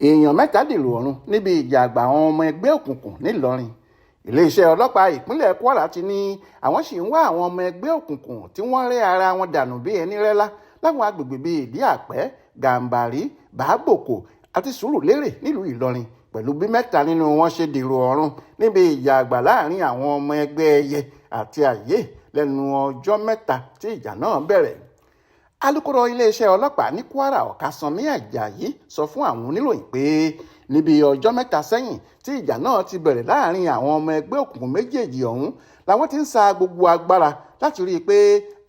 èèyàn mẹ́ta dèrò ọ̀run níbi ìjà àgbà àwọn ọmọ ẹgbẹ́ òkùnkùn nílọrin. iléeṣẹ́ ọlọ́pàá ìpínlẹ̀ Kwara ti ní àwọn sì ń wá àwọn ọmọ ẹgbẹ́ òkùnkùn tí wọ́n rẹ́ ara wọn dànù bí ẹni rẹ́lá láwọn agbègbè bíi ìdí àpẹ́, gàǹbàrí, bàábòkò àti sùúrùlérè nílùú ìlọrin, pẹ̀lú bí mẹ́ta nínú wọn ṣe dèrò ọ̀run níbi ìjà àgbà láàrin àwọn ọmọ ẹgbẹ́ ẹyẹ àti àyè lẹ́nu ọjọ́ mẹ́ta tí ìjà náà bẹ̀rẹ̀. alukoro iléeṣẹ́ ọlọ́pàá ní Kwara Ọ̀kásánmí Àjàyí sọ fún àwọn oníròyìn pé níbi ọjọ́ mẹ́ta sẹ́yìn tí ìjà náà ti bẹ̀rẹ̀ láàrin àwọn ọmọ ẹgbẹ́ òkùnkùn méjèèjì ọ̀hún làwọn ti ń sa gbogbo agbára láti rí i pé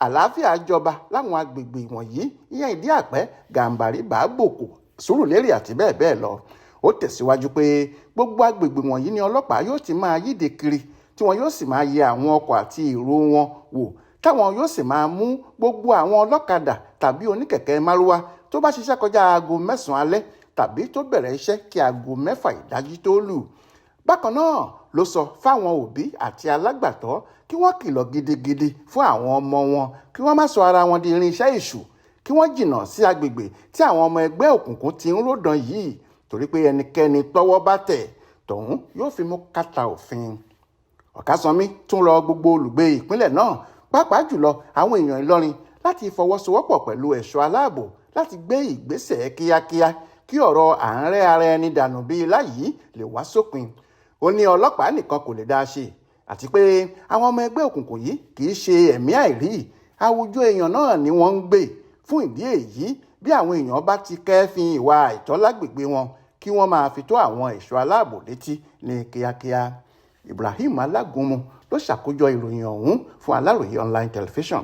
àlàáfíà jọba láwọn agbègbè wọ̀nyí, ìyẹn ìdí àpẹ́, gàǹbàrí, bàábòkò, sùúrùlérè àti bẹ́ẹ̀ bẹ́ẹ̀ lọ. ó tẹ̀síwájú pé gbogbo agbègbè wọ̀nyí ni ọlọ́pàá yóò ti máa yíde kiri tí wọn yóò sì máa yẹ àwọn ọkọ̀ àti èrò wọn wò, táwọn yóò sì máa mú gbogbo àwọn ọlọ́kadà tàbí oníkẹ̀kẹ́ márúwá tó bá ṣiṣẹ́ kọjá aago 9 alẹ́ tàbí tó bẹ̀rẹ̀ iṣẹ́ kí aago 6 ìdájí tó lù. bákan náà ló sọ fáwọn òbí àti alágbàtọ́ kí wọ́n kìlọ̀ gidigidi fún àwọn ọmọ wọn kí wọ́n má sọ ara wọn di irinṣẹ́ èṣù, kí wọ́n jìnnà sí agbègbè tí àwọn ọmọ ẹgbẹ́ òkùnkùn ti ń ròdàn yìí, torí pé ẹnikẹ́ni tọ́wọ́ bá tẹ̀ tọ̀hún yóò fi mú kàtà òfin. Ọ̀kásánmí tún rọ gbogbo olùgbé ìpínlẹ̀ náà, pàápàá jùlọ àwọn èèyàn Ìlọrin, láti fọwọ́sowọ́pọ̀ pẹ̀lú ẹ̀ṣọ́ aláàbò láti gbé ìgbésẹ̀ kíákíá kí ọ̀rọ̀ à ń rẹ́ ara ẹni dànù bíi láyìí lè wá sópin. ó ní ọlọ́pàá nìkan kò lè dá a ṣe, àti pé àwọn ọmọ ẹgbẹ́ òkùnkùn yìí kì í ṣe ẹ̀mí àìrí, àwùjọ èèyàn náà ni wọ́n ń gbé. fún ìdí èyí, bí àwọn èèyàn bá ti kẹ́fín ìwà àìtọ́ lágbègbè wọn, kí wọ́n máa fi tó àwọn ẹ̀ṣọ́ aláàbò létí ní kíákíá. Ibrahim Alágúnmu ló ṣàkójọ ìròyìn ọ̀hún fún Aláròyé online television.